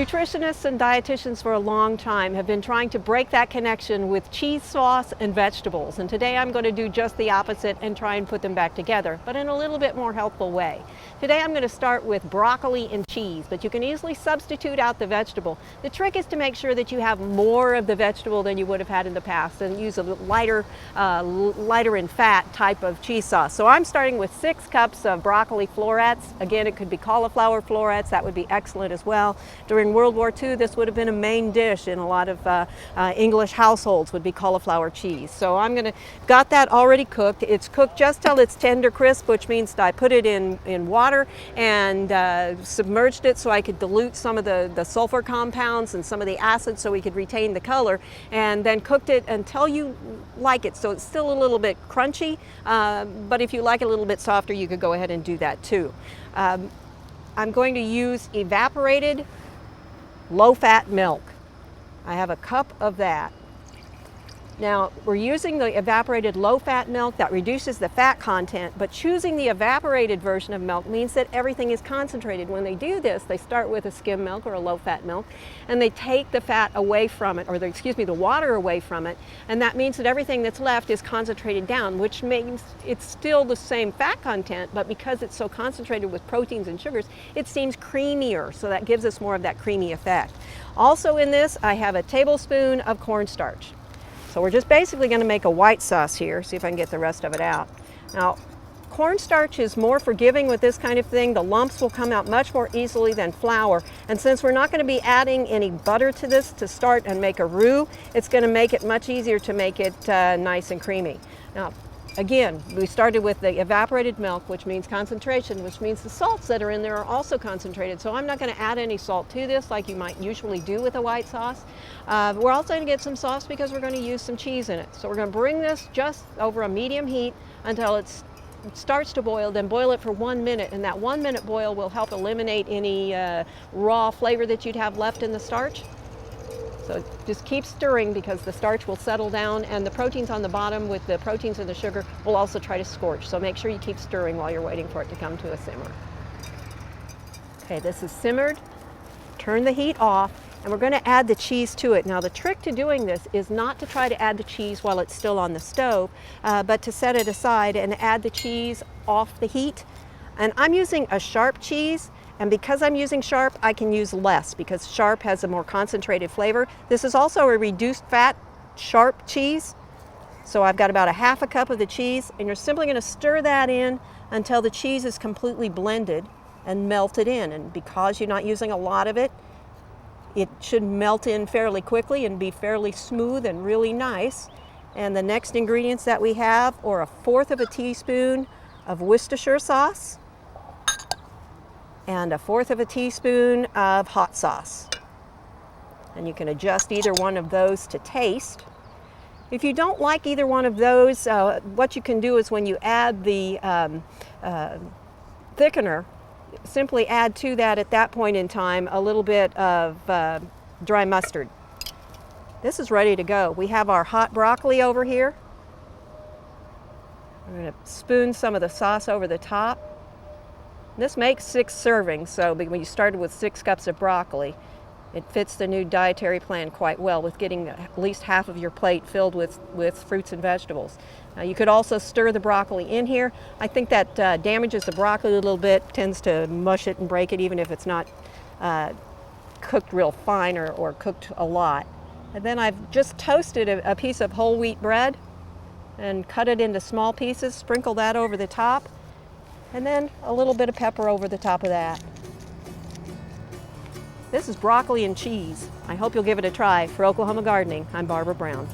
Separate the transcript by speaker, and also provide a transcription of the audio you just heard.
Speaker 1: Nutritionists and dietitians for a long time have been trying to break that connection with cheese sauce and vegetables, and today I'm going to do just the opposite and try and put them back together, but in a little bit more healthful way. Today I'm going to start with broccoli and cheese, but you can easily substitute out the vegetable. The trick is to make sure that you have more of the vegetable than you would have had in the past and use a lighter in fat type of cheese sauce. So I'm starting with 6 cups of broccoli florets. Again, it could be cauliflower florets, that would be excellent as well. During World War II, this would have been a main dish in a lot of English households, would be cauliflower cheese. So got that already cooked. It's cooked just till it's tender crisp, which means that I put it in water and submerged it so I could dilute some of the sulfur compounds and some of the acids so we could retain the color, and then cooked it until you like it. So it's still a little bit crunchy, but if you like it a little bit softer, you could go ahead and do that too. I'm going to use evaporated low-fat milk. I have a cup of that. Now, we're using the evaporated low-fat milk that reduces the fat content, but choosing the evaporated version of milk means that everything is concentrated. When they do this, they start with a skim milk or a low-fat milk, and they take the fat away from it, or the water away from it, and that means that everything that's left is concentrated down, which means it's still the same fat content, but because it's so concentrated with proteins and sugars, it seems creamier, so that gives us more of that creamy effect. Also in this, I have a tablespoon of cornstarch. So we're just basically going to make a white sauce here, see if I can get the rest of it out. Now, cornstarch is more forgiving with this kind of thing. The lumps will come out much more easily than flour. And since we're not going to be adding any butter to this to start and make a roux, it's going to make it much easier to make it nice and creamy. Now, again, we started with the evaporated milk, which means concentration, which means the salts that are in there are also concentrated. So I'm not going to add any salt to this like you might usually do with a white sauce. We're also going to get some sauce because we're going to use some cheese in it. So we're going to bring this just over a medium heat until it starts to boil, then boil it for 1 minute, and that 1 minute boil will help eliminate any raw flavor that you'd have left in the starch. So just keep stirring because the starch will settle down, and the proteins on the bottom with the proteins and the sugar will also try to scorch. So make sure you keep stirring while you're waiting for it to come to a simmer. Okay, this is simmered. Turn the heat off, and we're going to add the cheese to it. Now the trick to doing this is not to try to add the cheese while it's still on the stove, but to set it aside and add the cheese off the heat. And I'm using a sharp cheese. And because I'm using sharp, I can use less because sharp has a more concentrated flavor. This is also a reduced fat sharp cheese. So I've got about a half a cup of the cheese, and you're simply going to stir that in until the cheese is completely blended and melted in. And because you're not using a lot of it, it should melt in fairly quickly and be fairly smooth and really nice. And the next ingredients that we have are 1/4 of a teaspoon of Worcestershire sauce, and 1/4 of a teaspoon of hot sauce. And you can adjust either one of those to taste. If you don't like either one of those, what you can do is when you add the thickener, simply add to that at that point in time a little bit of dry mustard. This is ready to go. We have our hot broccoli over here. We're going to spoon some of the sauce over the top. This makes 6 servings, so when you started with 6 cups of broccoli, it fits the new dietary plan quite well with getting at least half of your plate filled with fruits and vegetables. Now you could also stir the broccoli in here. I think that damages the broccoli a little bit, tends to mush it and break it even if it's not cooked real fine or cooked a lot. And then I've just toasted a piece of whole wheat bread and cut it into small pieces, sprinkle that over the top, and then a little bit of pepper over the top of that. This is broccoli and cheese. I hope you'll give it a try. For Oklahoma Gardening, I'm Barbara Brown.